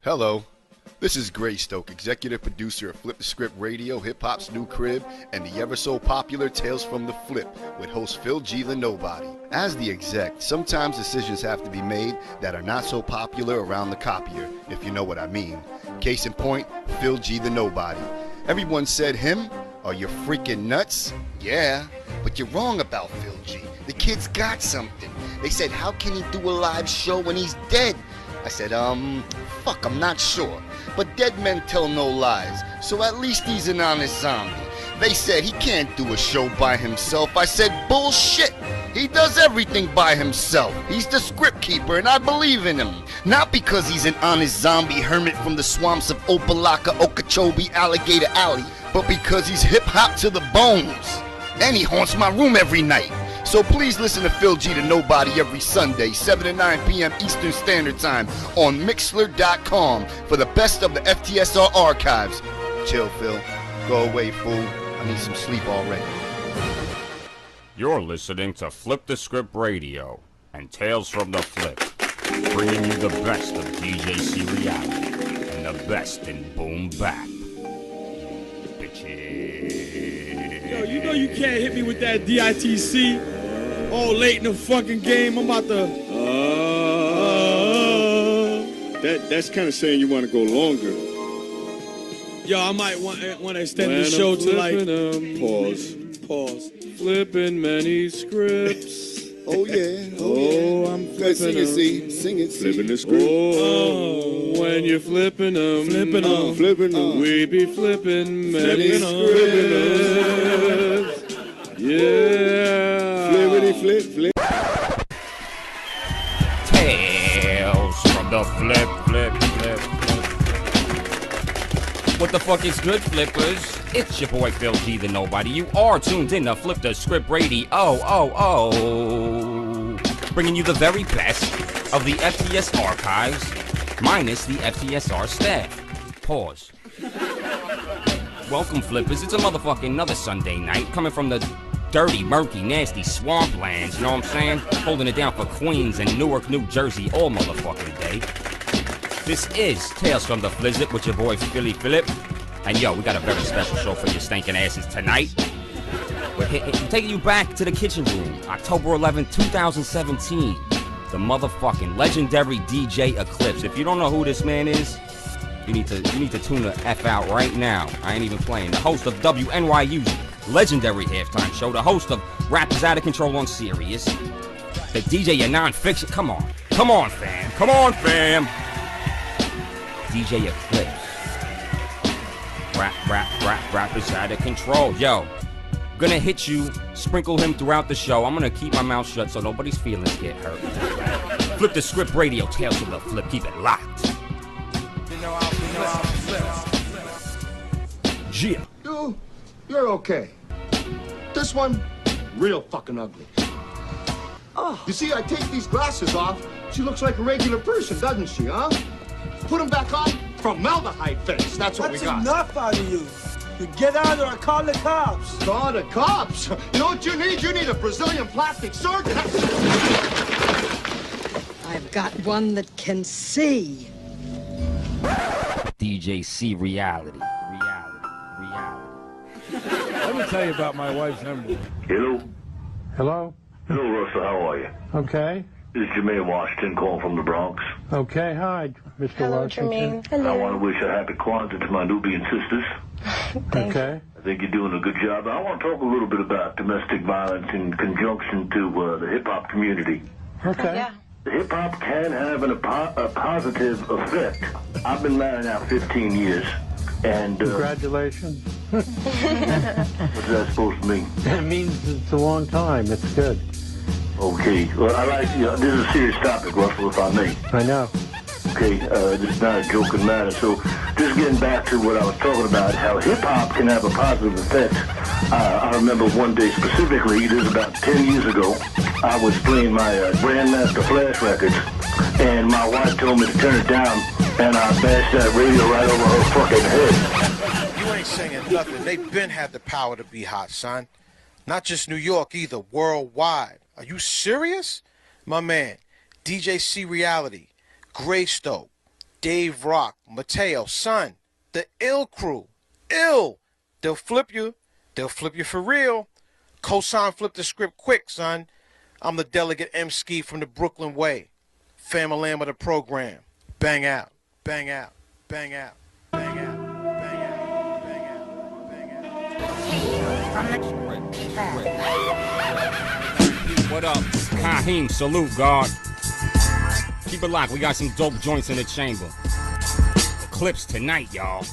Hello, this is Gray Stoke, executive producer of Flip the Script Radio, Hip Hop's New Crib, and the ever so popular Tales from the Flip with host Phil G the Knowbody. As the exec, sometimes decisions have to be made that are not so popular around the copier, if you know what I mean. Case in point, Phil G the Knowbody. Everyone said him? Are you freaking nuts? Yeah, but you're wrong about Phil G. The kid's got something. They said, how can he do a live show when he's dead? I said, fuck, I'm not sure. But dead men tell no lies, so at least he's an honest zombie. They said he can't do a show by himself. I said, bullshit. He does everything by himself. He's the script keeper, and I believe in him. Not because he's an honest zombie hermit from the swamps of Opalaka, Okeechobee, Alligator Alley, but because he's hip-hop to the bones. And he haunts my room every night. So please listen to Phil G the Knowbody every Sunday, 7 to 9 p.m. Eastern Standard Time on Mixlr.com for the best of the FTSR archives. Chill, Phil. Go away, fool. I need some sleep already. You're listening to Flip the Script Radio and Tales from the Flip, bringing you the best of DJC reality and the best in boom bap. Bitches. Yo, you know you can't hit me with that DITC all late in the fucking game. I'm about to. That's kind of saying you want to go longer. Yo, I might want to extend the show to like. Pause. Flipping many scripts. Oh yeah. I'm flipping them. Sing it. Flipping the script. Oh, when you're flipping them. Flipping them. We be flipping many scripts. Yeah. Flippity flip. Tales from the Flip. What the fuck is good, Flippers? It's your boy Phil G the Knowbody. You are tuned in to Flip the Script Radio. Bringing you the very best of the FTS archives, minus the FTSR staff. Pause. Welcome, Flippers. It's another Sunday night, coming from the dirty, murky, nasty swamplands, you know what I'm saying? Holding it down for Queens and Newark, New Jersey all motherfucking day. This is Tales from the Flizzit with your boy Philly Phillip. And yo, we got a very special show for your stinking asses tonight. We're taking you back to the kitchen room, October 11, 2017. The motherfucking legendary DJ Eclipse. If you don't know who this man is, you need to tune the F out right now. I ain't even playing. The host of WNYU's legendary halftime show, the host of Rappers Out of Control on Sirius, the DJ of non-fiction. Come on, fam. DJ Eclipse. Rappers Out of Control. Yo, gonna hit you, sprinkle him throughout the show. I'm gonna keep my mouth shut so nobody's feelings get hurt. Flip the Script Radio, Tales from the Flip. Keep it locked. Yeah. You're okay. This one, real fucking ugly. Oh. You see, I take these glasses off, she looks like a regular person, doesn't she, huh? Put them back on, formaldehyde face. That's what we got. That's enough out of you. You get out or I call the cops. Call the cops? You know what you need? You need a Brazilian plastic surgeon. I've got one that can see. DJ C reality. Let me tell you about my wife's number. Hello? Hello? Hello, Russell. How are you? Okay. This is Jermaine Washington calling from the Bronx. Okay, hi, Mr. Hello, Washington. Jermaine. Hello. I want to wish a happy Kwanzaa to my Nubian sisters. Okay. I think you're doing a good job. I want to talk a little bit about domestic violence in conjunction to the hip-hop community. Okay. Yeah. The hip-hop can have a positive effect. I've been married now 15 years. And Congratulations. what's that supposed to mean? It means it's a long time. It's good. Okay. Well, I like, this is a serious topic, Russell, if I may. I know. Okay, this is not a joking matter. So, just getting back to what I was talking about, how hip-hop can have a positive effect. I remember one day specifically, this was about 10 years ago, I was playing my Grandmaster Flash records, and my wife told me to turn it down, and I bashed that radio right over her fucking head. You ain't singing nothing. They've been had the power to be hot, son. Not just New York either, worldwide. Are you serious? My man, DJ C Reality, Gray Stoke, Dave Rock, Mateo, son, the Ill Crew, Ill. They'll flip you for real. Cosign flip the script quick, son. I'm the delegate M-Ski from the Brooklyn Way. Family of the program. Bang out, bang out, bang out, bang out, bang out, bang out, bang out. What up? Kahim, salute, God. Keep it locked, we got some dope joints in the chamber. Eclipse tonight, y'all.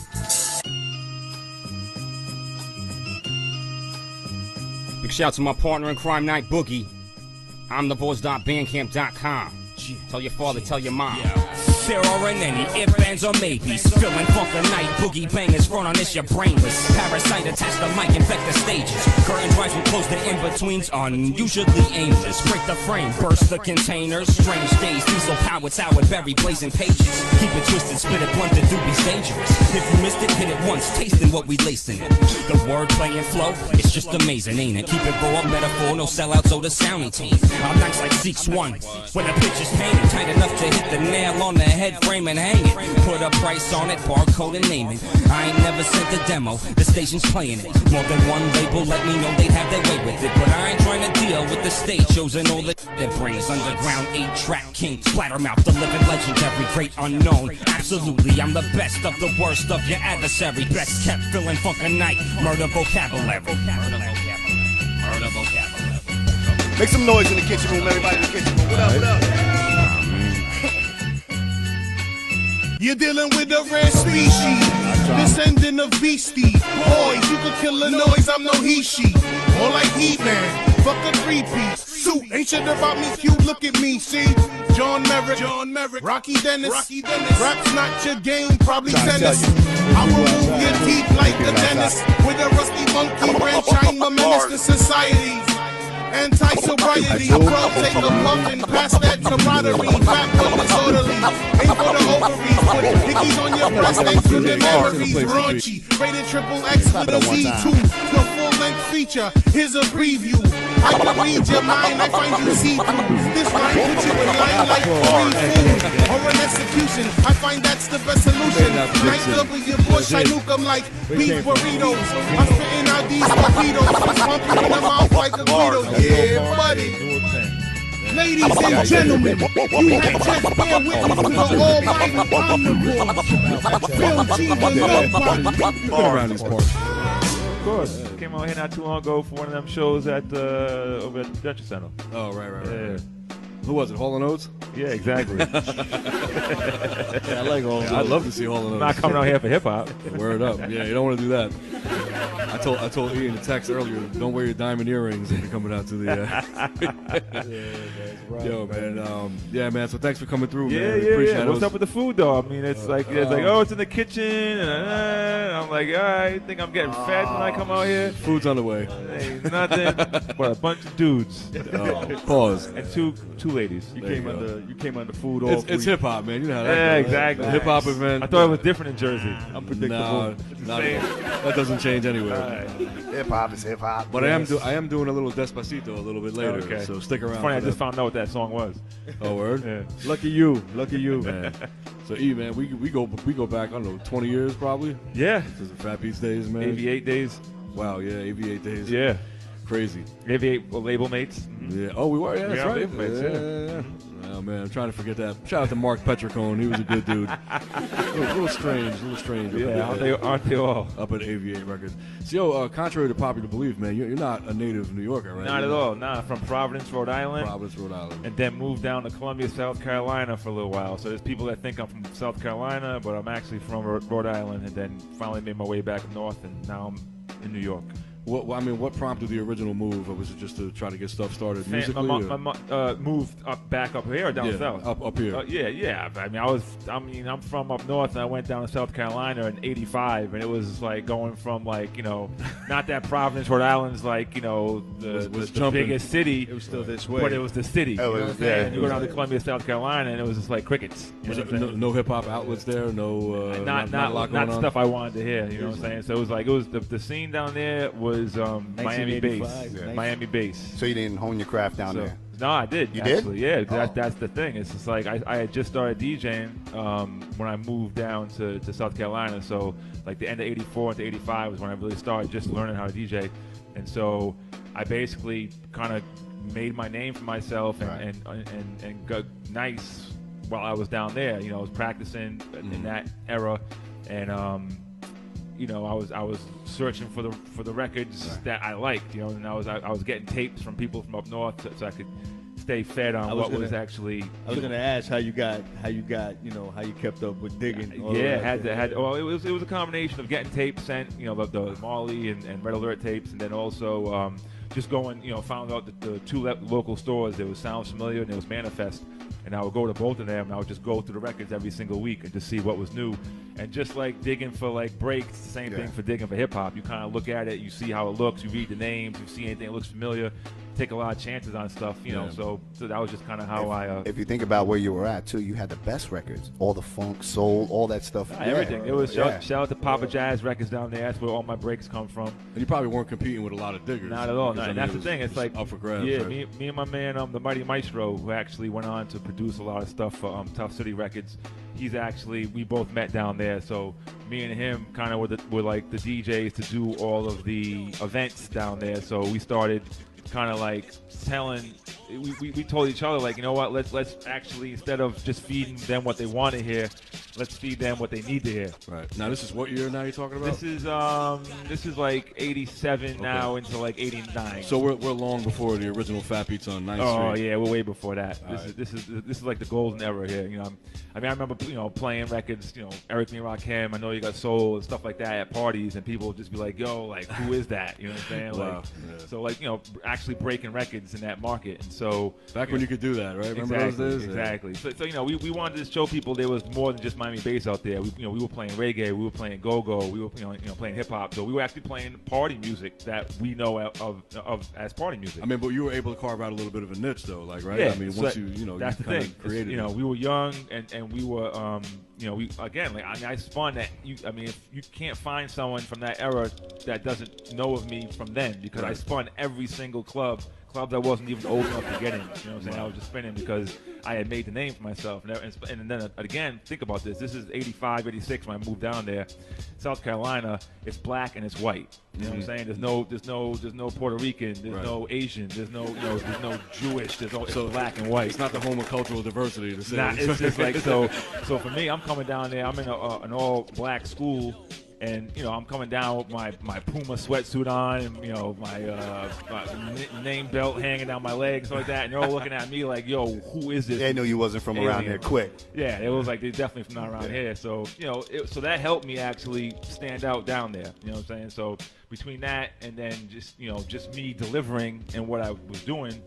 Big shout to my partner in crime, Night Boogie. I'm theboys.bandcamp.com. Tell your father, tell your mom. There aren't any ifs, ands, or maybes. Feeling funk the night, boogie bangers front on this, your brainless. Parasite attach the mic, infect the stages. Curtain rise will close the in-betweens, unusually aimless. Break the frame, burst the containers. Strange days, diesel powered, sour berry, blazing pages. Keep it twisted, spit it blunt, the doobie's dangerous. If you missed it, hit it once, tasting what we lacing it. The word play and flow, it's just amazing, ain't it? Keep it raw, metaphor, no sellouts, or the sounding team. I'm nice like Seeks One, when the pitch is painted, tight enough to hit the nail on the head frame and hang it. Put a price on it, barcode and name it. I ain't never sent the demo, the station's playing it. More than one label let me know they'd have their way with it. But I ain't trying to deal with the stage shows and all that brings. Underground 8-track king, Splattermouth, the living legendary, great unknown. Absolutely, I'm the best of the worst of your adversary. Best kept feeling funk a night, murder vocabulary. Murder vocabulary. Make some noise in the kitchen room, everybody in the kitchen room. What up, what up? You're dealing with a rare species, descendant of beastie. Boys, you can kill a noise, I'm no he-she. More like He-Man, fuck a three-piece. Suit, ain't shit about me, Q, look at me, see? John Merrick, Rocky Dennis. Rap's not your game, probably tennis. I will move your teeth like the dentist. With a rusty monkey wrench, I'm a menace to society. Anti-sobriety, bro, take a puff and pass that camaraderie. Fat but disorderly, ain't for the ovaries. Put hickeys on your breast, thanks to the memories. Raunchy, rated XXX with a Z2. The full-length feature, here's a preview. I can read your mind, I find you see-through. This line puts you in line like free food. Or an execution, I find that's the best solution. Night over your bush, I nuke them like beef burritos. I'm spitting out these torpedoes, pump you in the mouth like a Guido. Yeah, buddy. Ladies and gentlemen, you have just bear witness to the almighty omnivore. Phil G, the Knowbody. Been around these parts. Of course. Came out here not too long ago for one of them shows at over at the Dutch Center. Oh, right. Yeah. Who was it? Hall & Oates? Yeah, exactly. Yeah, I like Hall & Oates. I'd love to see Hall & Oates. Not coming out here for hip hop. Word up. Yeah, you don't want to do that. I told Ian the text earlier, don't wear your diamond earrings if you're coming out to the Yo, man. Yeah, man. So thanks for coming through, man. Yeah. What's up with the food, though? I mean, it's like, oh, it's in the kitchen, and I'm like, all right, think I'm getting fat when I come out here? Food's on the way. Hey, nothing but a bunch of dudes. Pause. And two ladies. You came under food all It's hip hop, man. You know how that Yeah, goes. exactly. Hip hop event. I thought it was different in Jersey. Unpredictable. No, that doesn't change anywhere. Right. Hip hop is hip hop. But I am doing a little Despacito a little bit later. Okay. So stick around. Funny, I just found out what that song was. Oh, word. Yeah. Lucky you, man. So E, man, we go back, I don't know, 20 years probably. Yeah. This is Fat Beats days, man. AV8 days. Wow, yeah, AV8 days. Yeah. Crazy. AV8 label mates. Mm-hmm. Yeah. Oh, we were. Yeah, that's right. Label mates, yeah. Oh man, I'm trying to forget that. Shout out to Mark Petricone. He was a good dude. a little strange. Yeah, aren't they all? Up at AV8 Records. So, contrary to popular belief, man, you're not a native New Yorker, right? Not at all. Nah, from Providence, Rhode Island. And then moved down to Columbia, South Carolina for a little while. So there's people that think I'm from South Carolina, but I'm actually from Rhode Island, and then finally made my way back north, and now I'm in New York. What prompted the original move? Or was it just to try to get stuff started musically? My mom moved back up here or down south? Up here. Yeah. I mean, I'm from up north, and I went down to South Carolina in '85, and it was like going from not that Providence, Rhode Island's the biggest city. It was still this way, but it was the city. And you go down to Columbia, South Carolina, and it was just like crickets. No hip hop outlets there. No, not stuff I wanted to hear. You know what I'm saying? So it was the scene down there was Miami bass. Yeah. Miami bass. So you didn't hone your craft down there? No, I did. You actually. did? Yeah, that's the thing. It's just like I had just started DJing when I moved down to South Carolina. So like the end of '84 into '85 was when I really started just learning how to DJ. And so I basically kind of made my name for myself and got nice while I was down there. You know, I was practicing in that era, and you know, I was searching for the records that I liked, you know, and I was getting tapes from people from up north so I could stay fed on what was actually. I was gonna ask how you got, you know, how you kept up with digging. Yeah, had. Well, it was a combination of getting tapes sent, you know, the Marley and Red Alert tapes, and then also just going, you know, found out that the two local stores, there was Sounds Familiar and there was Manifest. And I would go to both of them, and I would just go through the records every single week and just see what was new. And just like digging for like breaks, the same thing for digging for hip hop. You kind of look at it, you see how it looks, you read the names, you see anything that looks familiar, take a lot of chances on stuff, you know. So that was just kind of how If you think about where you were at too, you had the best records, all the funk, soul, all that stuff. Everything. It was shout out to Papa Jazz Records down there. That's where all my breaks come from. And you probably weren't competing with a lot of diggers. Not at all. No, and that's the thing. It's like up for grabs. Yeah, me and my man, the Mighty Maestro, who actually went on to produce a lot of stuff for Tough City Records. We both met down there. So me and him kind of were like the DJs to do all of the events down there. So we started kind of like we told each other, like, you know what, let's actually, instead of just feeding them what they want to hear, let's feed them what they need to hear. Right. Now this is what year now you're talking about? This is like 87 now into like 89. So we're long before the original Fat Beats on 9th Street. Oh yeah, we're way before that. This is like the golden era here, you know. I mean, I remember, you know, playing records, you know, Eric B. Rakim, I Know You Got Soul and stuff like that at parties, and people would just be like, yo, like, who is that? You know what I'm saying? Wow. Like, so like, you know, actually breaking records in that market. And so back when you could do that, right? Remember those days? Exactly. So you know, we wanted to show people there was more than just Miami bass out there. We were playing reggae, we were playing go-go, we were playing hip hop. So we were actually playing party music that we know of as party music. I mean, but you were able to carve out a little bit of a niche, though, like, right? Yeah, I mean, so once you know, that's you the kind thing. of created. You know, we were young and we were I spun that. If you can't find someone from that era that doesn't know of me from then, because I spun every single clubs I wasn't even old enough to get in. You know what I'm saying? I was just spinning because I had made the name for myself. And then again, think about this. This is 85, 86 when I moved down there. South Carolina, it's black and it's white. You know what I'm saying? There's no Puerto Rican. There's no Asian. There's no Jewish. It's black and white. It's not the home of cultural diversity. To say. Nah, it's just like so. So for me, I'm coming down there. I'm in an all black school. And, you know, I'm coming down with my Puma sweatsuit on and, you know, my name belt hanging down my legs, stuff like that. And they're all looking at me like, yo, who is this? They knew you wasn't from around here quick. Yeah, it was like, they're definitely from not around here. So, you know, so that helped me actually stand out down there. You know what I'm saying? So between that and then just me delivering and what I was doing,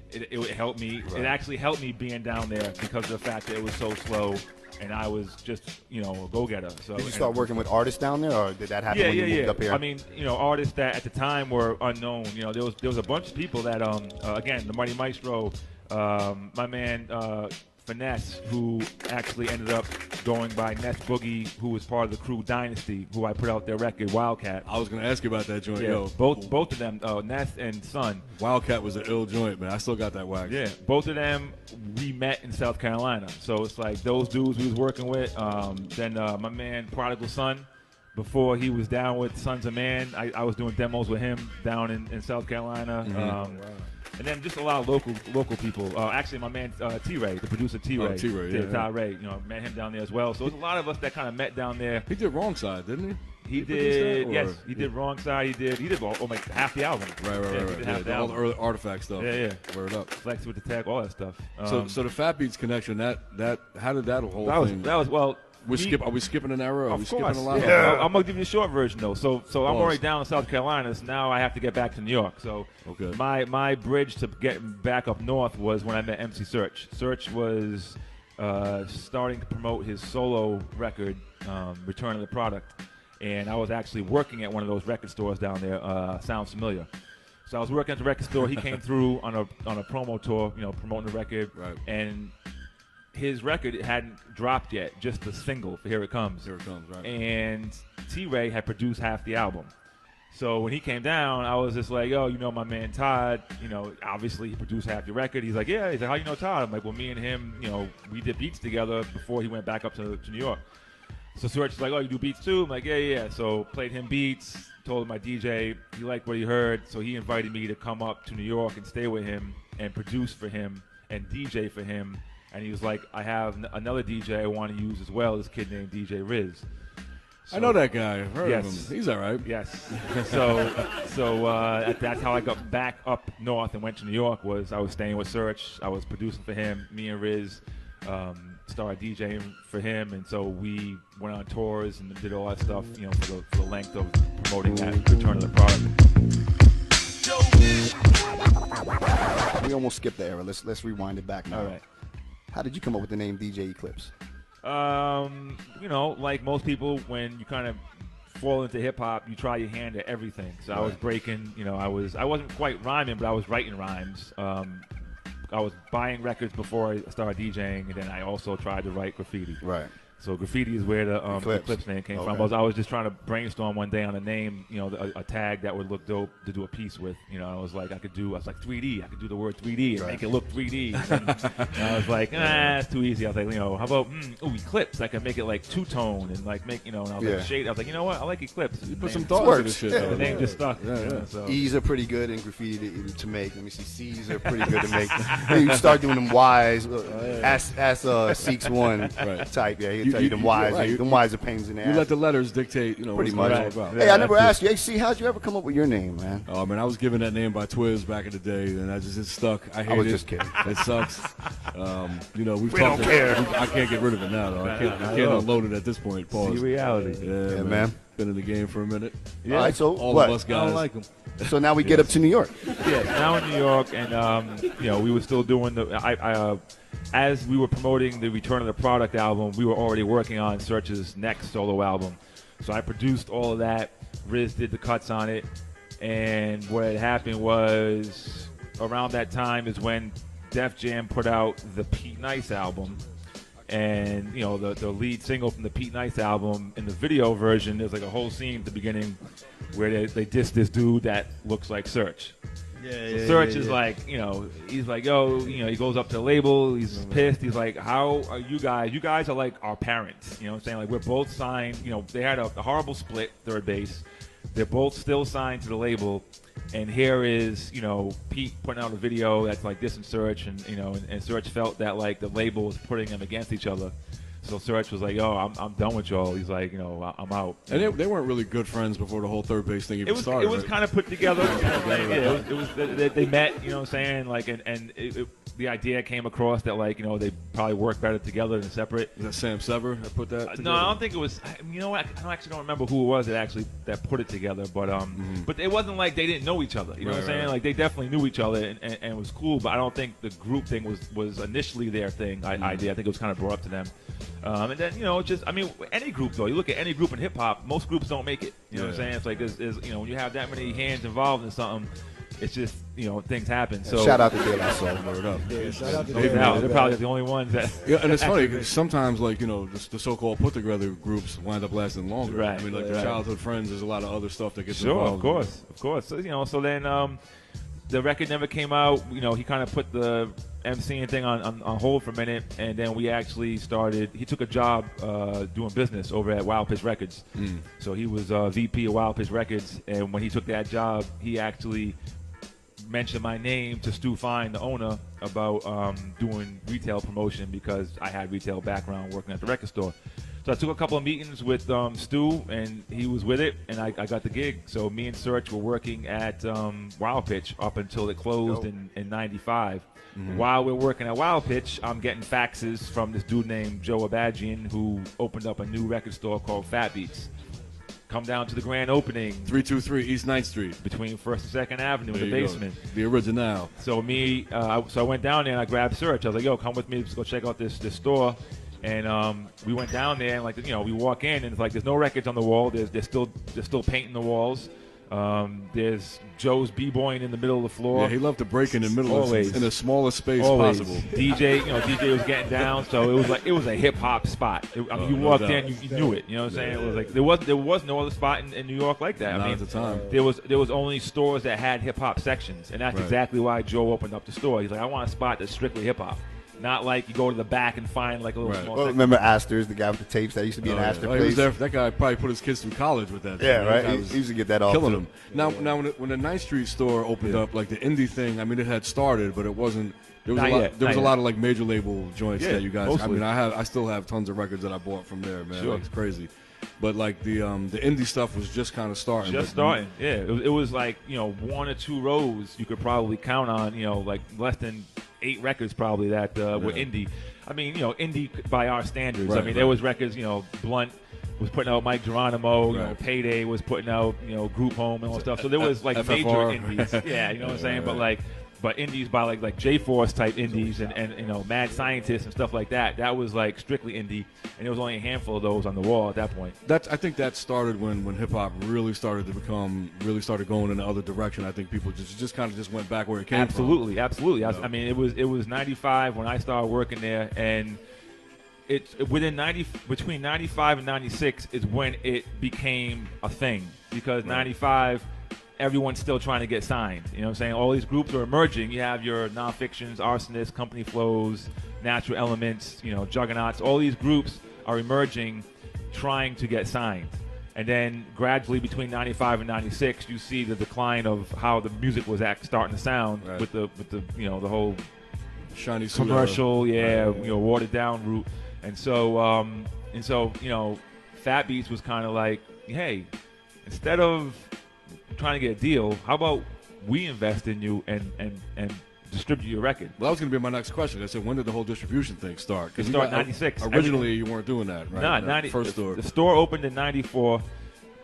it helped me. Right. It actually helped me being down there because of the fact that it was so slow. And I was just, you know, a go-getter. So did you start working with artists down there, or did that happen when you moved up here? I mean, you know, artists that at the time were unknown. You know, there was a bunch of people that, again, the Mighty Maestro, my man Finesse, who actually ended up going by Ness Boogie, who was part of the crew Dynasty, who I put out their record Wildcat. I was going to ask you about that joint. Yeah, Yo, both of them, Ness and Son. Wildcat was an ill joint, man. I still got that wax. Yeah, both of them we met in South Carolina. So it's like those dudes we was working with. Then my man Prodigal Son, before he was down with Sons of Man, I was doing demos with him down in South Carolina. Wow. And then just a lot of local people. Actually, my man T-Ray, the producer T-Ray, Ty Ray, you know, met him down there as well. So there's a lot of us that kind of met down there. He did Wrong Side, didn't he? He did, yes. He did Wrong Side. He did like half the album. Right. All the early Artifact stuff. Yeah. Word up. Flex with the Tech, all that stuff. So the Fat Beats connection, how did that whole thing? That was well. Are we skipping an era? Are we skipping a lot? Yeah. I'm gonna give you a short version though. So I'm already down in South Carolina. So now I have to get back to New York. So my bridge to getting back up north was when I met MC Serch. Serch was starting to promote his solo record, Return of the Product, and I was actually working at one of those record stores down there. Sounds Familiar. So I was working at the record store. He came through on a promo tour, you know, promoting the record, and his record hadn't dropped yet, just the single for Here It Comes. Here It Comes, right. And T-Ray had produced half the album. So when he came down, I was just like, yo, you know my man Todd, you know, obviously he produced half your record. He's like, yeah. He's like, how you know Todd? I'm like, well, me and him, you know, we did beats together before he went back up to New York. So Search is like, oh, you do beats too? I'm like, yeah. So played him beats, told him my DJ, he liked what he heard, so he invited me to come up to New York and stay with him and produce for him and DJ for him. And he was like, I have another DJ I want to use as well, this kid named DJ Riz. So, I know that guy. I've heard of him. He's all right. Yes. So that's how I got back up north and went to New York. Was I was staying with Search. I was producing for him. Me and Riz started DJing for him, and so we went on tours and did all that stuff. You know, for the length of promoting that return of the product. We almost skipped the era. Let's rewind it back now. All right. How did you come up with the name DJ Eclipse? You know, like most people, when you kind of fall into hip hop, you try your hand at everything. So I was breaking, you know, I wasn't quite rhyming, but I was writing rhymes. I was buying records before I started DJing, and then I also tried to write graffiti. Right. So graffiti is where the Eclipse name came from. I was just trying to brainstorm one day on a name, you know, a tag that would look dope to do a piece with. You know, I was like 3D. I could do the word 3D and make it look 3D. And I was like, it's too easy. I was like, you know, how about Eclipse? I can make it like two-tone and like make, you know, and I was like shade. I was like, you know what? I like Eclipse. You put some thought into this shit. The name just stuck. Yeah. You know, so. E's are pretty good in graffiti to make. Let me see. C's are pretty good to make. You start doing them Y's. Ask Seeks One type. Yeah, he'll tell you them Y's. Right. Them Y's are pains in the ass. You let the letters dictate, you know, pretty what much. it's all about. Hey, I never asked you. Hey, C, how'd you ever come up with your name, man? Oh man, I was given that name by Twiz back in the day, and I just stuck. I hate it. I was just kidding. It sucks. You know, we don't care. I can't get rid of it now, though. I can't unload it at this point. Pause. See reality. Yeah, man. Been in the game for a minute. Yeah. All right, so all what? of us guys. I don't like them. So now we get up to New York. Yeah, now in New York, and you know, we were still doing the. As we were promoting the Return of the Product album, we were already working on Search's next solo album. So I produced all of that. Riz did the cuts on it, and what had happened was around that time is when Def Jam put out the Pete Nice album. And, you know, the lead single from the Pete Nice album, in the video version, there's like a whole scene at the beginning where they diss this dude that looks like Search. So Search is like, you know, he's like, yo, you know, he goes up to the label, he's pissed. He's like, how are you guys? You guys are like our parents. You know what I'm saying? Like, we're both signed. You know, they had a horrible split, third base. They're both still signed to the label. And here is, you know, Pete putting out a video that's like this and Search, and, you know, and Search felt that like the label was putting them against each other. So Search was like, yo, I'm done with y'all. He's like, you know, I'm out. And they weren't really good friends before the whole third base thing even started. It was kind of put together. They met, you know what I'm saying? Like, and the idea came across that, like, you know, they probably work better together than separate. Is that Sam Sever that put that together? No, I don't think it was. You know what? I actually don't remember who it was that put it together. But but it wasn't like they didn't know each other. You know what I'm saying? Like, they definitely knew each other and it was cool. But I don't think the group thing was initially their thing. Idea. I think it was kind of brought up to them. And then, you know, just, I mean, any group, though. You look at any group in hip-hop, most groups don't make it. You know what I'm saying? It's like, you know, when you have that many hands involved in something, it's just, you know, things happen. So shout out to De La Soul. Yeah, shout out to De La Soul. They're probably the only ones that... Yeah, and it's funny, because sometimes, like, you know, the so-called put-together groups wind up lasting longer. Right. I mean, like, the childhood friends, there's a lot of other stuff that gets involved. Sure, of course. So, you know, so then the record never came out. You know, he kind of put the MCing thing on hold for a minute, and then we actually started. He took a job doing business over at Wild Pitch Records. So he was VP of Wild Pitch Records, and when he took that job, he actually mentioned my name to Stu Fine, the owner, about doing retail promotion, because I had retail background working at the record store. So I took a couple of meetings with Stu, and he was with it, and I got the gig. So me and Search were working at Wild Pitch up until it closed in 95. While we're working at Wild Pitch, I'm getting faxes from this dude named Joe Abajian, who opened up a new record store called Fat Beats. Come down to the grand opening. 323 East 9th Street. Between 1st and 2nd Avenue in the basement. Go. The original. So I went down there and I grabbed Search. I was like, yo, come with me. Let's go check out this store. And we went down there, and, like, you know, we walk in, and it's like there's no records on the wall. They're still painting the walls. There's Joe's b-boying in the middle of the floor. Yeah, he loved to break in the middle Always. in the smallest space Always. possible. DJ was getting down, so it was a hip hop spot. You walked in, you knew it. You know what I'm saying? It was like there was no other spot in New York like that. Not at the time. There was only stores that had hip hop sections, and that's exactly why Joe opened up the store. He's like, I want a spot that's strictly hip hop. Not like you go to the back and find like a little small section. Remember Astor's, the guy with the tapes that used to be in Astor He place? was there, that guy probably put his kids through college with that. Yeah, right. He used to get that off. Killing him. Now when the 9th Street store opened up, like the indie thing, I mean, it had started, but it wasn't. There was a lot of like major label joints that you guys. Mostly. I mean, I still have tons of records that I bought from there, man. Sure. Like, it's crazy. But like the indie stuff was just kind of starting. Yeah. It was like 1 or 2 rows you could probably count on. Like less than 8 records probably that were indie. I mean, indie by our standards. Right, I mean, there was records. Blunt was putting out Mike Geronimo. Payday was putting out Group Home and all that stuff. So there was like major indies. Yeah, you know what I'm saying. But indies by like J-Force type indies and Mad Scientists and stuff like that. That was like strictly indie, and there was only a handful of those on the wall at that point. I think that started when hip hop really started going in the other direction. I think people just kind of just went back where it came from. Absolutely. I mean, it was 95 when I started working there, and it's between 95 and 96 is when it became a thing, because 95. Everyone's still trying to get signed. You know what I'm saying? All these groups are emerging. You have your non-fictions, arsonists, company flows, natural elements, juggernauts. All these groups are emerging, trying to get signed. And then gradually between 95 and 96, you see the decline of how the music was starting to sound with the the whole shiny commercial, watered down route. And so Fat Beats was kind of like, hey, instead of trying to get a deal, how about we invest in you and distribute your record? Well, that was going to be my next question. I said, when did the whole distribution thing start? It started in 96. Originally, you weren't doing that, right? No, first store. The store opened in 94.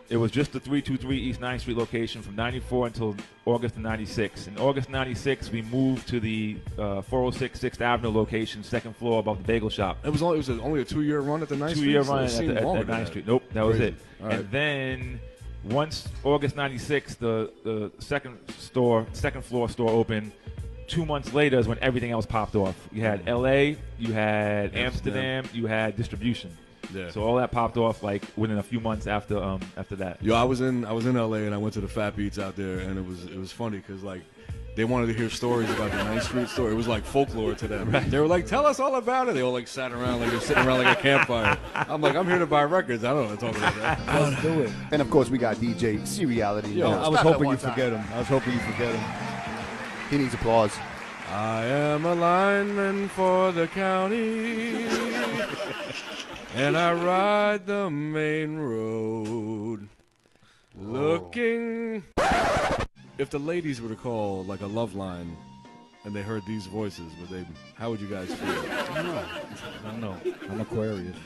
It was just the 323 East 9th Street location from 94 until August of 96. In August 96, we moved to the 406 6th Avenue location, second floor above the bagel shop. It was only a 2-year run at the 9th Street? 2-year run at 9th Street. Nope, that was it. Right. And then once August 96, the second floor store opened. 2 months later is when everything else popped off. You had L.A., you had Amsterdam, you had distribution. Yeah. So all that popped off like within a few months after that. Yo, I was in L.A. and I went to the Fat Beats out there, and it was funny because like they wanted to hear stories about the 9th Street store. It was like folklore to them. Right. They were like, "Tell us all about it." They all like sat around like they're sitting around like a campfire. I'm like, I'm here to buy records. I don't know what to talk about that. Let's do it. And of course, we got DJ Seriality. Yo, I was hoping you forget him. He needs applause. I am a lineman for the county, and I ride the main road, looking. If the ladies were to call like a love line, and they heard these voices, how would you guys feel? I don't know. I'm Aquarius.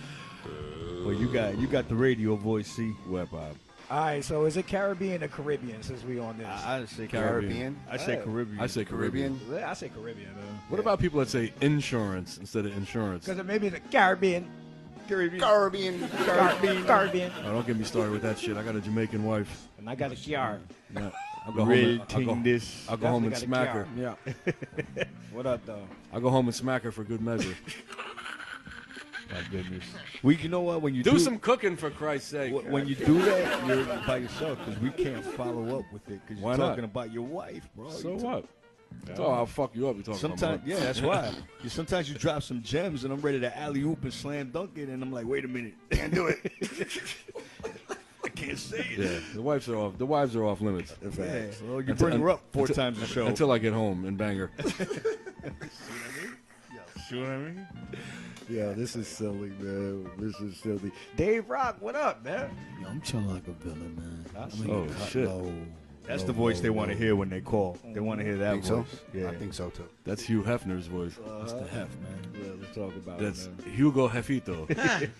Well, you got the radio voice, see? Web Bob. All right, so is it Caribbean or Caribbean since we on this? I say Caribbean. I say Caribbean. I say Caribbean. I say Caribbean. What about people that say insurance instead of insurance? Because maybe the Caribbean. Caribbean. Oh, don't get me started with that shit. I got a Jamaican wife. And I got a yard. Yeah. I'll go home and smack her. Yeah. What up, though? I'll go home and smack her for good measure. My goodness. You know what? When you do some cooking, for Christ's sake. When you do that, you're by yourself because we can't follow up with it because you're talking not? about your wife, bro. So what? Oh, I'll fuck you up. You're talking about yeah, that's why. Sometimes you drop some gems and I'm ready to alley-oop and slam dunk it, and I'm like, wait a minute, can't do it. I can't say it. Yeah, the wives are off limits. Yeah, well, you bring her up 4 times a show until I get home and bang her. See what I mean? Yeah, this is silly, man. This is silly. Dave Rock, what up, man? Yo, I'm chilling like a villain, man. Oh, shit. That's the voice they want to hear when they call. They want to hear that voice. So? Yeah, I think so, too. That's Hugh Hefner's voice. That's the Hef, man. Yeah, let's talk about That's it, Hugo Hefito.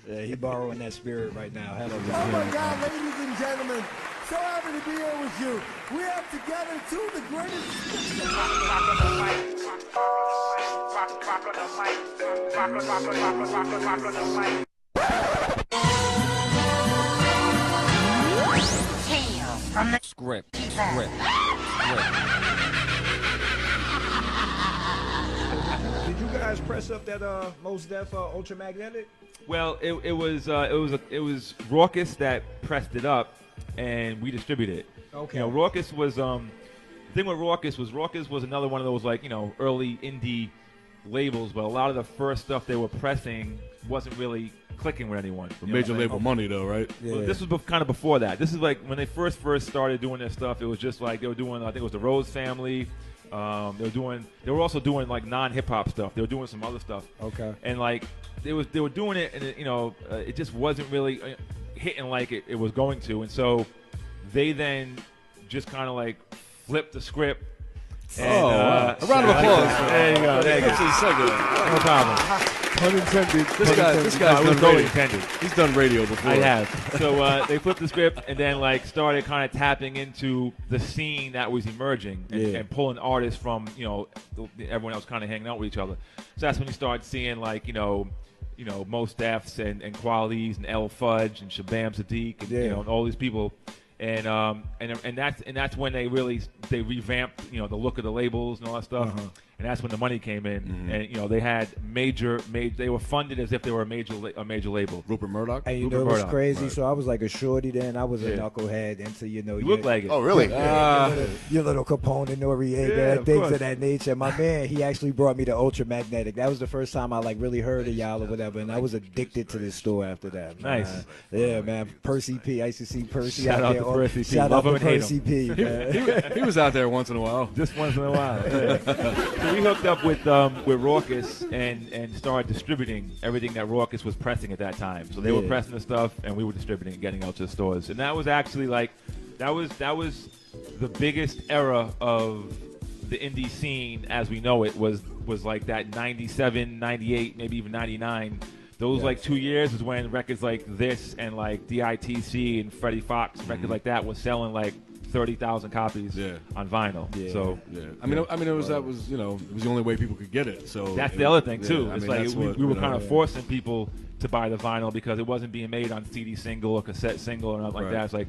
Yeah, he borrowing that spirit right now. Hello, Oh, my God, ladies and gentlemen. So happy to be here with you. We have together two of the Tales from the Script. Did you guys press up that Mos Def Ultramagnetic? Well, it was Raucous that pressed it up, and we distributed it. Okay. You know, Raucous was the thing with Raucous was another one of those like early indie labels, but a lot of the first stuff they were pressing wasn't really clicking with anyone. Major label money though, right? Yeah. Well, this was kind of before that. This is like when they first started doing their stuff. It was just like they were doing. I think it was the Rose Family. They were also doing like non-hip hop stuff. They were doing some other stuff. Okay. And like they were doing it, and it just wasn't really hitting like it was going to. And so they then just kind of like flipped the script. And, a round of applause. There you go. There you go. No problem. Pun intended. This guy's done radio. Intended. He's done radio before. I have. So they flipped the script and then like started kind of tapping into the scene that was emerging and pulling artists from everyone else kind of hanging out with each other. So that's when you start seeing like Mos Defs and Qualities and L Fudge and Shabam Sadiq and all these people. And that's when they revamped the look of the labels and all that stuff. And that's when the money came in, and they had major. They were funded as if they were a major label. Rupert Murdoch. And it was crazy. Right. So I was like a shorty then. I was a knucklehead into You look like it. Oh really? Your little Capone and Noriega, things of that nature. My man, he actually brought me to Ultramagnetic. That was the first time I like really heard of y'all or whatever, and I was addicted to this store after that. Man. Nice. Yeah, man. Percy P. I used to see Percy Shout out out there. to Percy P. Shout Love out him to and hate Percy him. P. Man. He was out there once in a while. Just once in a while. So we hooked up with Raucous and started distributing everything that Raucous was pressing at that time. So they were pressing the stuff, and we were distributing and getting out to the stores. And that was actually like that was the biggest era of the indie scene as we know it was like that 97, 98, maybe even 99. Those like 2 years is when records like this and like DITC and Freddie Fox records like that was selling like 30,000 copies on vinyl. So I mean it was it was the only way people could get it. So that's the other thing too. I It's mean, like we were kind of forcing people to buy the vinyl because it wasn't being made on CD single or cassette single or nothing like that. It's like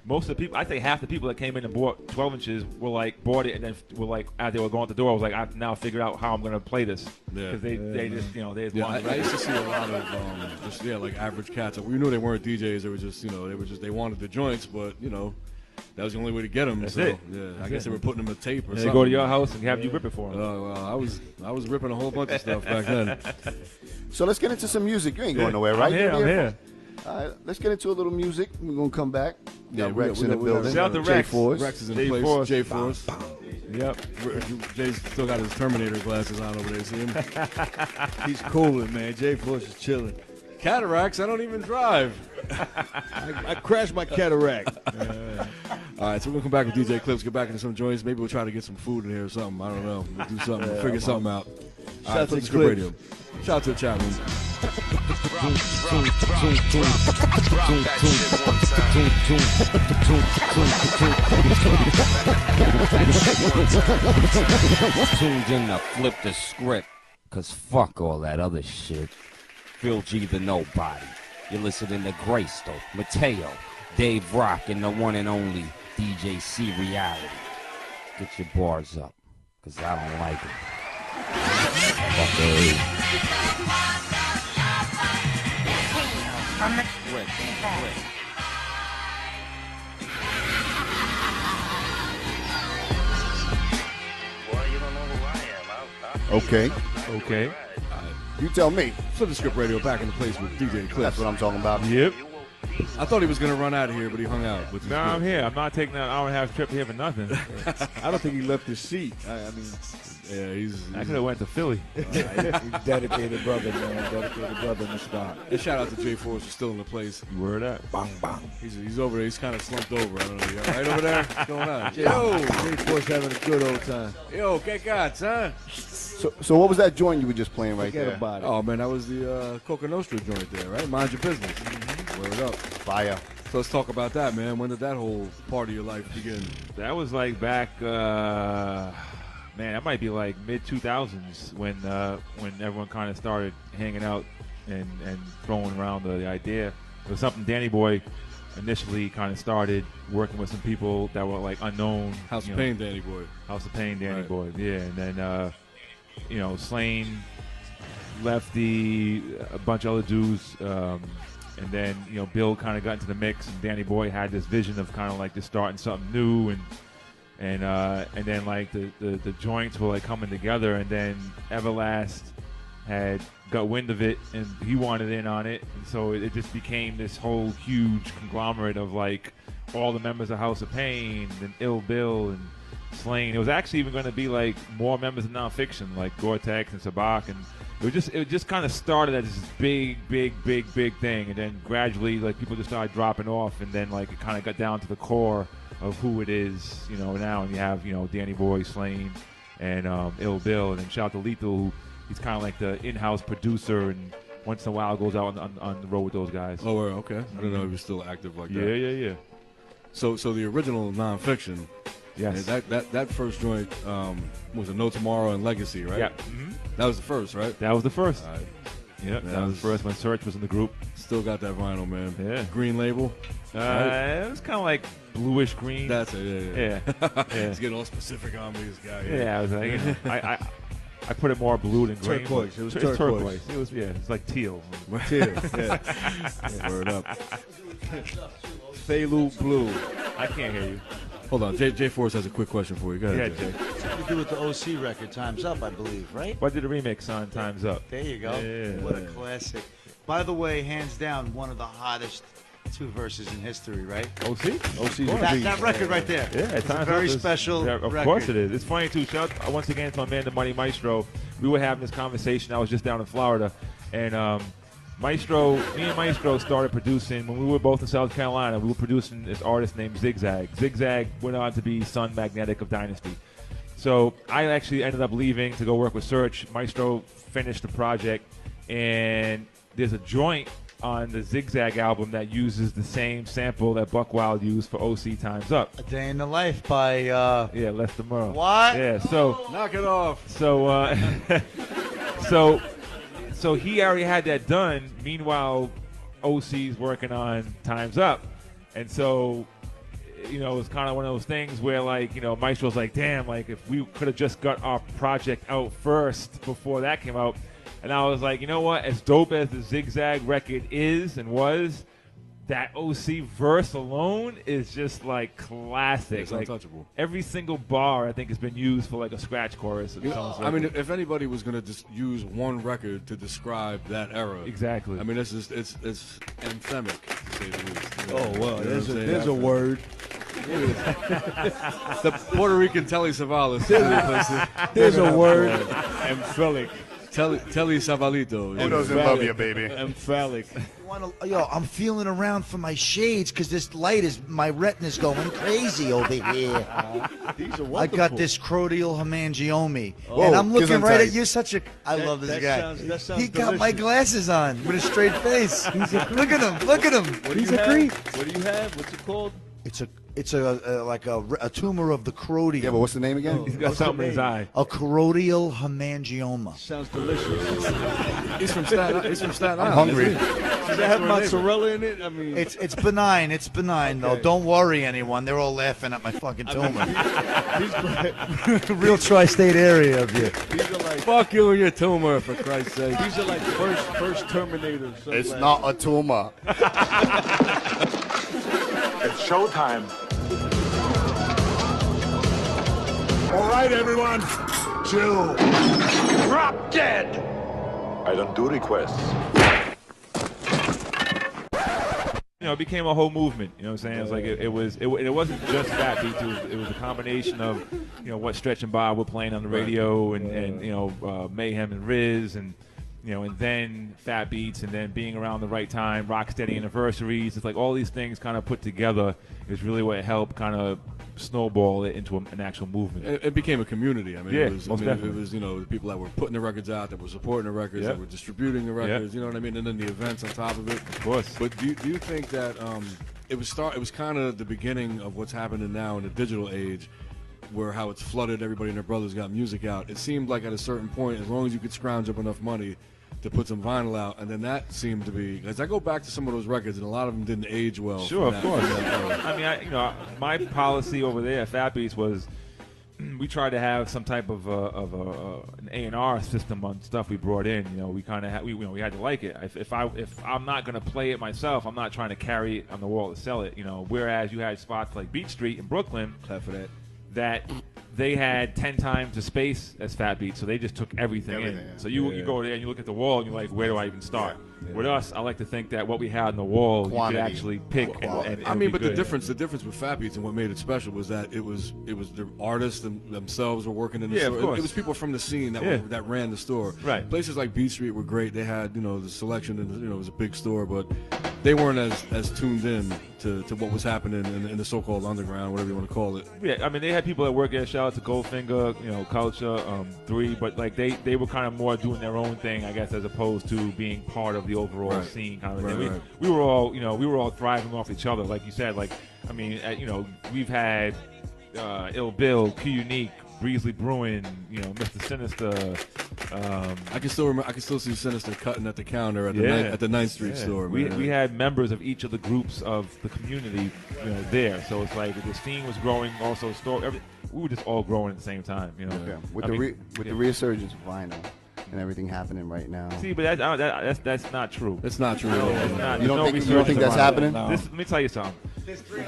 most of the people, I'd say half the people that came in and bought 12 inches were like bought it and then were like as they were going out the door, I was like, I've now figured out how I'm going to play this because they just they just wanted I used to see a lot of like average cats. We knew they weren't DJs. They were just they wanted the joints, but that was the only way to get them. That's so, it. Yeah, I guess they were putting them a tape or and something. They go to your house and have you rip it for them. Well, I was ripping a whole bunch of stuff back then. So let's get into some music. You ain't going nowhere, right? I'm here. All right, let's get into a little music. We're going to come back. Yeah, Rex in the building. Shout out to Rex. Rex is in place. J-Force. Yep. Jay's still got his Terminator glasses on over there. See him? He's cooling, man. J-Force is chilling. Cataracts, I don't even drive. I crashed my cataract. All right, so we're going to come back with DJ Eclipse, get back into some joints. Maybe we'll try to get some food in here or something. I don't know. We'll do something. We'll figure something out. Shout out to the Script Radio. Shout out to the chat room. Tuned in to flip the script, cause fuck all that other shit. Phil G the Knowbody. You're listening to Greystoke, Mateo, Dave Rock, and the one and only DJ C Reality. Get your bars up, cause I don't like it. Okay. You tell me. Flip the Script Radio back into place with DJ Eclipse. That's what I'm talking about. Yep. I thought he was going to run out of here, but he hung out. No, I'm here. I'm not taking that hour and a half trip here for nothing. I don't think he left his seat. I mean, yeah, he's I could have went to Philly. He's dedicated brother, man. Dedicated brother in the spot. And shout out to J-Force, who's still in the place. Word up. Bang, bang. He's over there. He's kind of slumped over. I don't know. You all right over there? What's going on? J-Force having a good old time. Yo, que cats, huh? So what was that joint you were just playing right Forget there? about it. Oh, man, that was the Coca Nostra joint there, right? Mind your business. Word up. Fire. So let's talk about that, man. When did that whole part of your life begin? That was like back, man, that might be like mid-2000s when everyone kind of started hanging out and throwing around the idea. It was something Danny Boy initially kind of started working with some people that were like unknown. House of Pain, Danny Boy. House of Pain, Danny Right. Boy. Yeah, and then Slane, Lefty, a bunch of other dudes, and then Bill kind of got into the mix, and Danny Boy had this vision of kind of like just starting something new, and then like the joints were like coming together, and then Everlast had got wind of it, and he wanted in on it, and so it just became this whole huge conglomerate of like all the members of House of Pain and Ill Bill and Slane. It was actually even going to be like more members of Nonfiction, like Gore-Tex and Sabak, and it just kind of started as this big thing, and then gradually like people just started dropping off, and then like it kind of got down to the core of who it is, now, and you have Danny Boy, Slane, and Ill Bill, and then shout out to Lethal, who he's kind of like the in-house producer, and once in a while goes out on the road with those guys. Oh, okay. I didn't know he was still active like that. Yeah. So the original Nonfiction. Yes. That first joint was a No Tomorrow and Legacy, right? Yeah. Mm-hmm. That was the first, right? That was the first. All right. Yep. That was the first when Search was in the group. Still got that vinyl, man. Yeah. Green label. It was kind of like bluish green. That's it. Yeah. He's getting all specific on me, this guy. Yeah. I was like, I put it more blue than green. Turquoise. It was turquoise. turquoise. It was it's like teal. Teal. Yeah. Word up. Phailu Blue. I can't hear you. Hold on, Jay Force has a quick question for you. Go ahead, Jay. Something to do with the OC record, Time's Up, I believe, right? What did the remix on Time's Up? There you go. Yeah. What a classic. By the way, hands down, one of the hottest two verses in history, right? OC? That record right there. Yeah, it's a Time's very Up is- special yeah, Of record. course it is. It's funny, too. Shout out once again to my man, the Money Maestro. We were having this conversation. I was just down in Florida, and me and Maestro started producing when we were both in South Carolina. We were producing this artist named Zigzag. Zigzag went on to be Sun Magnetic of Dynasty. So I actually ended up leaving to go work with Search. Maestro finished the project, and there's a joint on the Zigzag album that uses the same sample that Buck Wild used for OC Time's Up. A Day in the Life by Lester Merle. What? Yeah, so knock it off. So so he already had that done. Meanwhile, OC's working on Time's Up, and so it's kind of one of those things where like Maestro's like, damn, like if we could have just got our project out first before that came out. And I was like, you know what? As dope as the Zigzag record is and was, that OC verse alone is just like classic. It's like, untouchable. Every single bar I think has been used for like a scratch chorus. I mean, if anybody was going to just use one record to describe that era, exactly. I mean, it's anthemic to say the least. Oh well, there's a word. The Puerto Rican Telly Savalas. There's a word. Emphatic. Telly Savalito. Who doesn't love you, baby? Emphatic. Yo, I'm feeling around for my shades because this light my retina's going crazy over here. These are wonderful. I got this Crodial Hemangiomi, Whoa, and I'm looking gesundheit. right at you. I love this guy. That sounds He got my delicious. glasses on with a straight face. Look at him. Look at him. What do He's you a have? creep. What do you have? What's it called? It's a tumor of the crodium. Yeah, but what's the name again? He's got What's the something in his name? eye. A Crodial Hemangioma. Sounds delicious. He's from Staten Island. I'm hungry. Does that have mozzarella in it? I mean, It's benign. It's benign though. Okay. Don't worry, anyone. They're all laughing at my fucking tumor. these Real tri-state area of you. are like Fuck you and your tumor, for Christ's sake. these are like first Terminator. It's not a tumor. It's showtime. All right, everyone. Chill. Drop dead. I don't do requests. It became a whole movement. You know what I'm saying? It's like it wasn't just Fat Beats. It was a combination of what Stretch and Bob were playing on the radio, and Mayhem and Riz, and and then Fat Beats, and then being around the right time, Rocksteady anniversaries. It's like all these things kind of put together is really what helped kind of snowball it into an actual movement. It became a community. I mean, Yeah, it was most definitely. the people that were putting the records out, that were supporting the records, that were distributing the records. You know what I mean? And then the events on top of it. Of course. But do you think that it was kind of the beginning of what's happening now in the digital age, where how it's flooded, everybody and their brothers got music out. It seemed like at a certain point, as long as you could scrounge up enough money, to put some vinyl out, and then that seemed to be, as I go back to some of those records, and a lot of them didn't age well. Sure, of course. I mean, my policy over there at Fat Beats was we tried to have some type of an A&R system on stuff we brought in. We kind of we had to like it. If I'm not gonna play it myself, I'm not trying to carry it on the wall to sell it. Whereas you had spots like Beach Street in Brooklyn, clap for that, that they had 10 times the space as Fat Beats, so they just took everything in. So you go there and you look at the wall and you're like, where do I even start? With us, I like to think that what we had on the wall, you could actually pick. And I mean, but the difference with Fat Beats and what made it special was that it was the artists themselves were working in the store. Of course. It was people from the scene that ran the store. Right. Places like Beach Street were great. They had the selection, and it was a big store, but they weren't as tuned in to what was happening in the so-called underground, whatever you want to call it. Yeah, I mean, they had people that work there. Shout out to Goldfinger, Culture, 3, but like they were kind of more doing their own thing, I guess, as opposed to being part of the overall scene kind of thing. We were all, we were all thriving off each other, like you said. Like, I mean, we've had Ill Bill, Q Unique, Breesley Bruin, Mr. Sinister. I can still see Sinister cutting at the counter at the 9th Street store. Man. We had members of each of the groups of the community, there. So it's like the scene was growing. Also, we were just all growing at the same time. With the resurgence of vinyl and everything happening right now. See, but that's not true. It's not true. No, it's not. You don't think that's happening? No. Let me tell you something.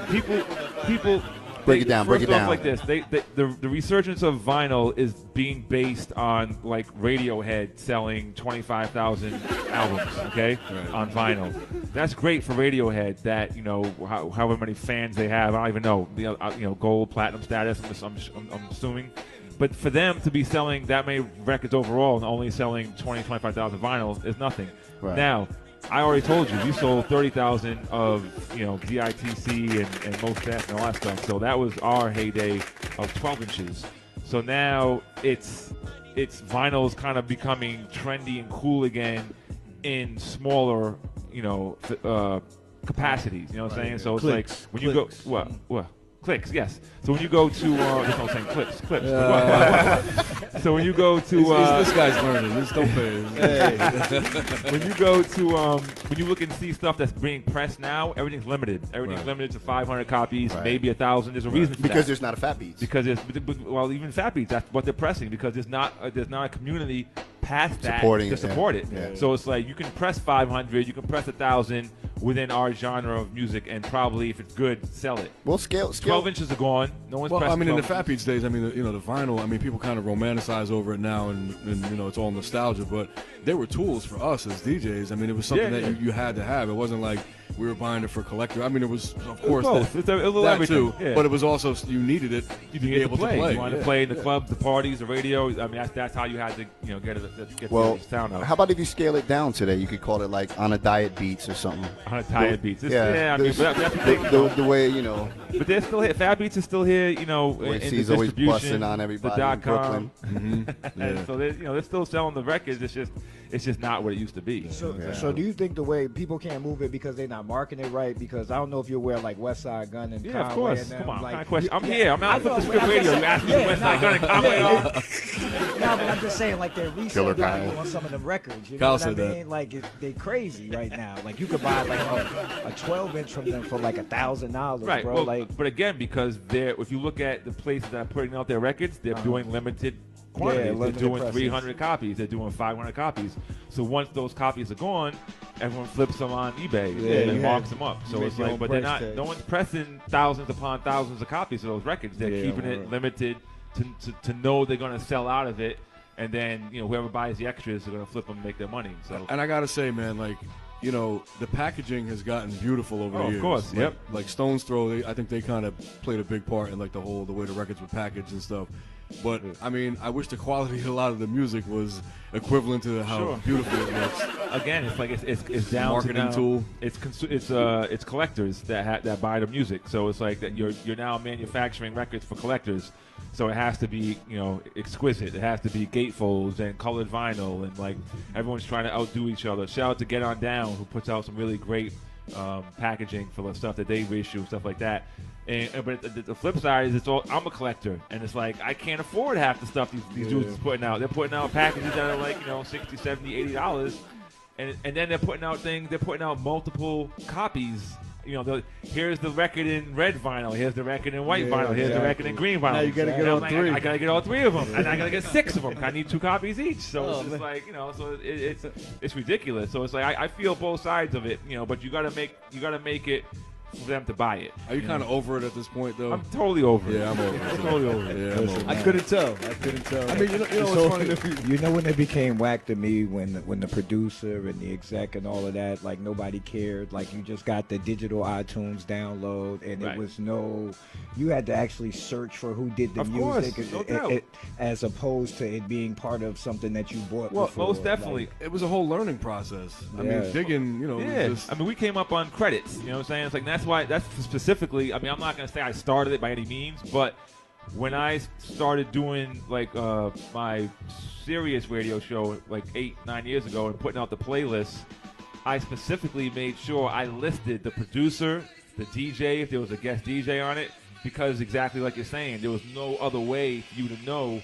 People. Break it down. Like this, the resurgence of vinyl is being based on like Radiohead selling 25,000 albums, okay, on vinyl. That's great for Radiohead. That however many fans they have, I don't even know, gold, platinum status. I'm assuming. But for them to be selling that many records overall and only selling 25,000 vinyls is nothing. Right. Now, I already told you, we sold 30,000 of DITC and Most Def and all that stuff. So that was our heyday of 12 inches. So now it's vinyl's kind of becoming trendy and cool again in smaller, capacities. You know what I'm saying? So it's like when you go what? Clicks, yes. So when you go to, that's what I'm saying, clips. So when you go to, this guy's learning. This don't pay. When you go to, when you look and see stuff that's being pressed now, everything's limited. Everything's limited to 500 copies, maybe 1,000. There's a reason for that. Because there's not a Fat Beats. Because even Fat Beats, that's what they're pressing. Because there's not a community past that to support it. Yeah. So it's like you can press 500, you can press 1,000 within our genre of music, and probably if it's good, sell it. Well, scale. 12 inches are gone. No one's pressing. I mean, in the Fat Beats days, I mean, the vinyl. I mean, people kind of romanticize over it now, and it's all nostalgia. But they were tools for us as DJs. I mean, it was something that you had to have. It wasn't like we were buying it for collector. I mean, it was of course that too. Yeah. But it was also you needed it to be able to play. You wanted to play in the clubs, the parties, the radio. I mean, that's how you had to get the sound out. How about if you scale it down today? You could call it like On a Diet Beats or something. On a Diet Beats. I mean, the way But they're still here. Fat Beats is still here. In the he's always distribution, busting on everybody in Brooklyn. And so they're still selling the records. It's just not what it used to be. So do you think the way people can't move it because they're not marketing it right? Because I don't know if you're aware like West Side Gun and Conway. Of course. And Come on, like, kind of question. I'm here. I'm out for the script radio. You asked me West Side Gun and Conway. No, but I'm just saying like their resale value on some of the records. You know what I mean? Like they crazy right now. Like you could buy like a 12-inch from them for like $1,000, right, bro. Well, but again, because if you look at the places that are putting out their records, they're doing limited quantities. They're doing 300 copies. They're doing 500 copies. So once those copies are gone, everyone flips them on eBay and marks them up. So it's like, but they're not. No one's pressing thousands upon thousands of copies of those records. They're keeping it limited to know they're going to sell out of it, and then whoever buys the extras are going to flip them and make their money. So and I gotta say, man, like. The packaging has gotten beautiful over the years. Of course, Like Stone's Throw, I think they kind of played a big part in like the way the records were packaged and stuff. But I mean, I wish the quality of a lot of the music was equivalent to how beautiful it looks. Again, it's like it's down marketing to tool. It's collectors that buy the music. So it's like that you're now manufacturing records for collectors. So it has to be exquisite. It has to be gatefolds and colored vinyl, and like everyone's trying to outdo each other. Shout out to Get On Down, who puts out some really great packaging for the stuff that they issue, stuff like that. But the flip side is I'm a collector, and it's like I can't afford half the stuff these dudes is putting out. They're putting out packages that are like, $60, $70, $80, and then they're putting out things. They're putting out multiple copies. Here's the record in red vinyl. Here's the record in white vinyl. Here's the record in green vinyl. Now you gotta get all three. I gotta get all three of them, and I gotta get 6 of them. I need 2 copies each. So it's just like, so it's ridiculous. So it's like I feel both sides of it, but you gotta make it for them to buy it. Are you kind of over it at this point, though? I'm totally over it. Yeah, I'm over it. I'm totally over it. Yeah, I'm over it. I couldn't tell. I mean, what's funny? You know when it became whack to me when the producer and the exec and all of that, like nobody cared. Like you just got the digital iTunes download, and it was you had to actually search for who did the music, as opposed to it being part of something that you bought. Well, before. most definitely. It was a whole learning process. I mean, digging, I mean, we came up on credits. You know what I'm saying? It's like that's specifically. I mean, I'm not gonna say I started it by any means, but when I started doing like my serious radio show like 8-9 years ago and putting out the playlists, I specifically made sure I listed the producer, the DJ, if there was a guest DJ on it, because exactly like you're saying, there was no other way for you to know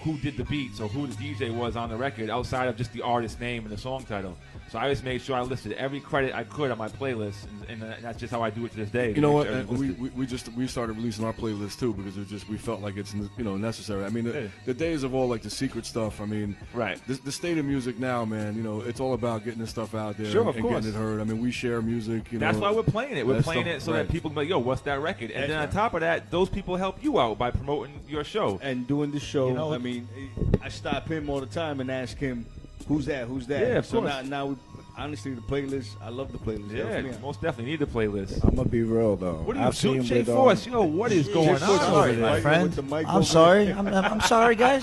who did the beats or who the DJ was on the record outside of just the artist name and the song title. So I just made sure I listed every credit I could on my playlist, and that's just how I do it to this day. You know what? We started releasing our playlist too because we felt like it's necessary. I mean, the days of all like the secret stuff. I mean, the state of music now, man. It's all about getting this stuff out there and getting it heard. I mean, we share music. That's why we're playing it. We're playing it so that people can be like, yo, what's that record? And then on top of that, those people help you out by promoting your show and doing the show. I mean, I stop him all the time and ask him, who's that? Yeah, of course. Now, honestly, the playlist, I love the playlist. Yeah, most definitely need the playlist. I'm gonna be real though. What are you doing, Force? What is going on Sorry, my friend. I'm sorry. I'm sorry, guys.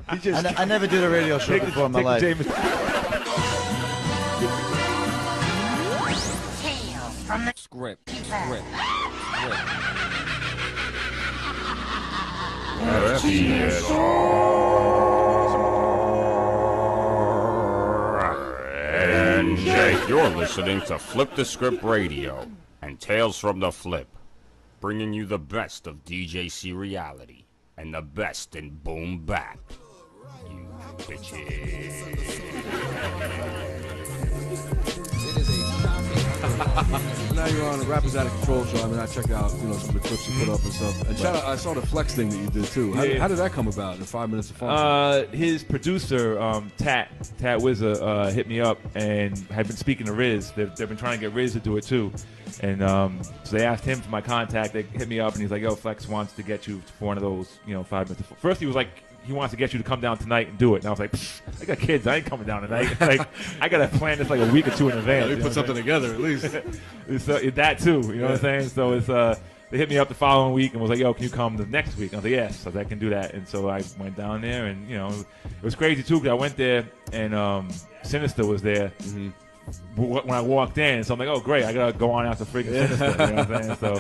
I never did a radio show before in my life. Tales from the script. And Jake, you're listening to Flip the Script Radio and Tales from the Flip, bringing you the best of DJ seriality and the best in boom bap. You bitches. Now you're on the Rappers Out of Control show. I mean, I check out some of the clips you put up and stuff. And shout out, I saw the Flex thing that you did too. How did that come about? In 5 minutes of fun. His producer, Tat Wizza, hit me up and had been speaking to Riz. They've been trying to get Riz to do it too, and so they asked him for my contact. They hit me up and he's like, "Yo, Flex wants to get you for one of those, 5 minutes." First, he was like, he wants to get you to come down tonight and do it. And I was like, I got kids. I ain't coming down tonight. Like, I got to plan this like a week or two in advance. Yeah, we put something together at least. It's that too. You know what I'm saying? So it's they hit me up the following week and was like, yo, can you come the next week? And I was like, yes. So I can do that. And so I went down there and, it was crazy too because I went there and Sinister was there. Mm-hmm. When I walked in, so I'm like, oh great, I gotta go on after freaking Sinister. You know what I'm saying? So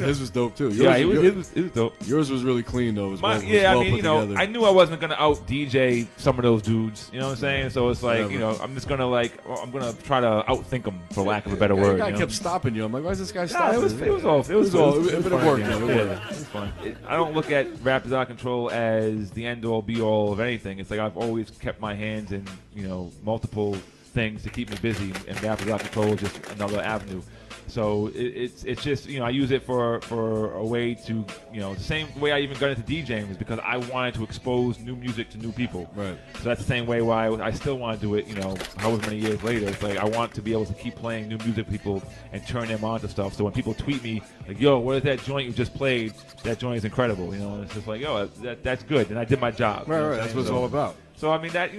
his was dope too. It was dope. Yours was really clean though. It was I mean, I knew I wasn't gonna out DJ some of those dudes. You know what I'm saying? So it's like, I'm just gonna I'm gonna try to outthink them for lack of a better word. The guy kept stopping you. I'm like, why is this guy stopping? It was off. It was it worked. It was fun. I don't look at Rappers Out of Control as the end all be all of anything. It's like I've always kept my hands in multiple things to keep me busy, and Rappers Out of Control is just another avenue. So it's just I use it for a way to the same way I even got into DJing was because I wanted to expose new music to new people. Right. So that's the same way why I still want to do it. However many years later, it's like I want to be able to keep playing new music to people and turn them on to stuff. So when people tweet me like, "Yo, what is that joint you just played? That joint is incredible." And it's just like, "Yo, that's good," and I did my job. Right. That's what it's all about. So I mean that's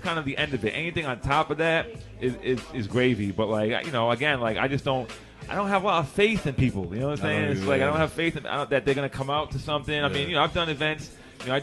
kind of the end of it. Anything on top of that is gravy. But again, I just don't have a lot of faith in people. You know what I'm saying? It's like I don't have faith that they're gonna come out to something. I mean, I've done events. I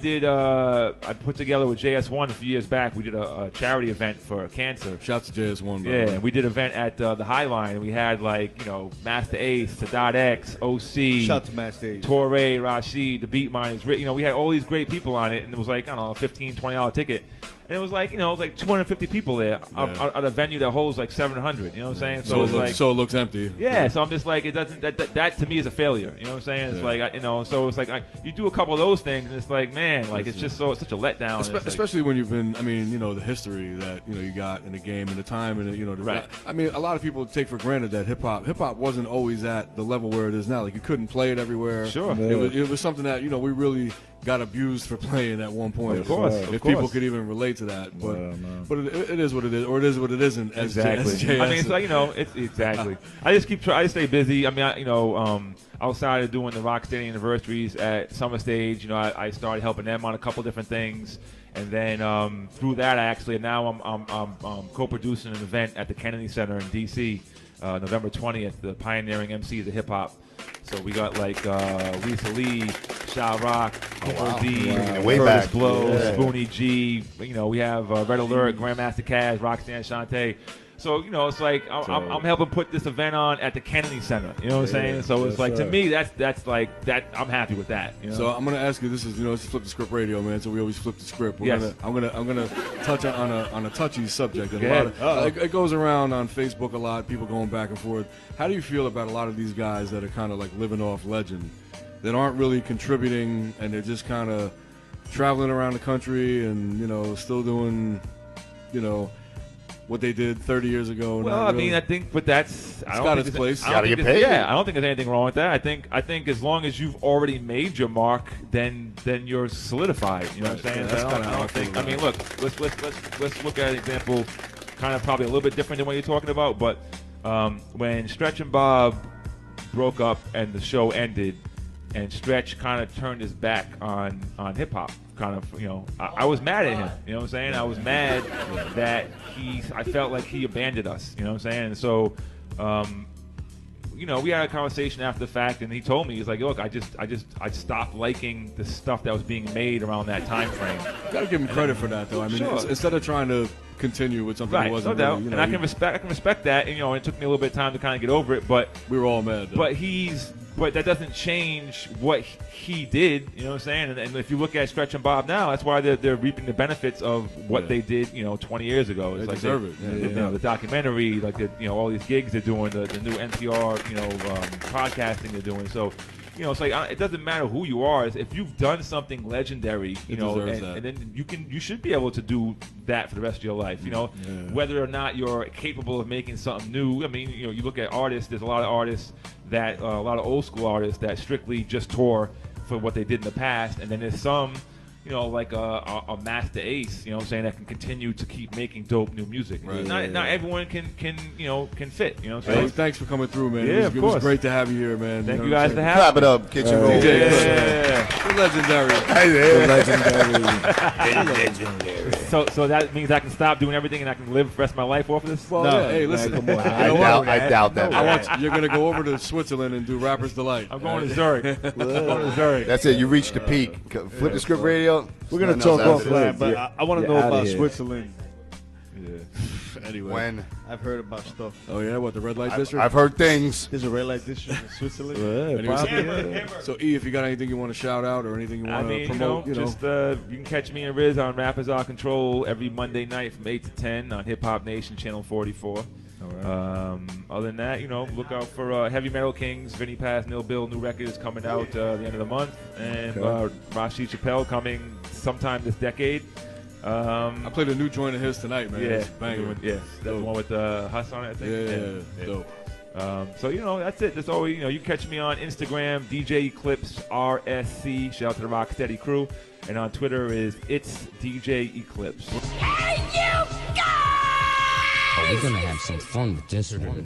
put together with JS1 a few years back. We did a charity event for cancer. Shouts to JS1, bro. Yeah, and we did an event at the High Line. And we had Master Ace, Sadat X, OC, shout to Master Ace, Torre, Rashid, the Beat Miners. We had all these great people on it, and it was like, I don't know, $15, $20 ticket. And it was like, you know, like 250 people there at a venue that holds like 700. You know what I'm saying? So, it looks empty. Yeah. So I'm just like, it doesn't. That to me is a failure. You know what I'm saying? It's like, you know. So it's like you do a couple of those things, and it's like, man, like it's just such a letdown. Especially when you've been. I mean, you know, the history that you got in the game and the time and you know. I mean, a lot of people take for granted that hip hop wasn't always at the level where it is now. Like you couldn't play it everywhere. Sure. It was something that, you know, we really got abused for playing at one point. Of course. If people could even relate to that. But it is what it is, or it is what it isn't. Exactly. I mean, it's like, you know, it's exactly. I just stay busy. I mean, outside of doing the Rocksteady anniversaries at Summer Stage, you know, I started helping them on a couple different things. And then through that, now I'm co-producing an event at the Kennedy Center in D.C. November 20th, the Pioneering MCs of Hip Hop. So we got like Lisa Lee, Sha Rock, D, Curtis Blow, Spoonie G. You know, we have Red Alert, Grandmaster Caz, Roxanne Shante. So, you know, it's like I'm helping put this event on at the Kennedy Center. You know what I'm saying? So it's like, to me, that's like that. I'm happy with that. You know? So I'm gonna ask you. This is, you know, it's Flip the Script Radio, man. So we always flip the script. I'm gonna touch on a touchy subject. And it goes around on Facebook a lot. People going back and forth. How do you feel about a lot of these guys that are kind of like living off legend, that aren't really contributing, and they're just kind of traveling around the country and, you know, still doing, you know, what they did 30 years ago? Well, I mean, I think, but that's it's got its place. Got to get paid. Yeah, I don't think there's anything wrong with that. I think as long as you've already made your mark, then you're solidified. You know what I'm saying? That's I don't think. I mean, look, let's look at an example, kind of probably a little bit different than what you're talking about. But when Stretch and Bob broke up and the show ended, and Stretch kind of turned his back on hip hop. Kind of, you know, I was mad at him. You know what I'm saying? I was mad that I felt like he abandoned us. You know what I'm saying? And so, you know, we had a conversation after the fact, and he told me, he's like, look, I stopped liking the stuff that was being made around that time frame. You gotta give him credit for that, though. I mean, instead of trying to continue with something that wasn't, no doubt. Really, you know, and I can respect that. And, you know, it took me a little bit of time to kind of get over it, but we were all mad. Though. But that doesn't change what he did. You know what I'm saying? And if you look at Stretch and Bob now, that's why they're reaping the benefits of what they did, you know, 20 years ago. It's they like deserve it. You know, the documentary, like you know, all these gigs they're doing, the new NPR, you know, podcasting they're doing. So, you know, it's like it doesn't matter who you are. If you've done something legendary, you know, and then you should be able to do that for the rest of your life. You know, whether or not you're capable of making something new. I mean, you know, you look at artists. There's a lot of artists that a lot of old school artists that strictly just tour for what they did in the past, and then there's some, you know, like a Master Ace, you know what I'm saying, that can continue to keep making dope new music. Not everyone can fit, you know what I'm saying? Hey, thanks for coming through, man. Yeah, it was great to have you here, man. Thank you guys for having me. Clap it up, Kitchen Roll. The legendary. So that means I can stop doing everything and I can live the rest of my life off of this? Well, no, hey, listen. Come on. I doubt that. You're going to go over to Switzerland and do Rapper's Delight. I'm going to Zurich. That's it. You reached the peak. Flip the Script Radio. We're going to talk offline, but I want to know about Switzerland. Yeah. Anyway. When? I've heard about stuff. Oh, yeah? What, the red light district? I've heard things. There's a red light district in Switzerland? So, E, if you got anything you want to shout out or anything you want to promote, you can catch me and Riz on Rappers Out Control every Monday night from 8 to 10 on Hip Hop Nation Channel 44. Other than that, you know, look out for Heavy Metal Kings, Vinny Paz, Nil Bill, new record is coming out the end of the month, and Rashid Chappelle coming sometime this decade. I played a new joint of his tonight, man. Yeah, banging. That's the one with Huss on it, I think. Yeah. Dope. So, you know, that's it. That's all. You know, you catch me on Instagram, DJ Eclipse RSC. Shout out to the Rocksteady crew. And on Twitter it's DJ Eclipse. Hey, you guys! We're gonna have some fun with this one.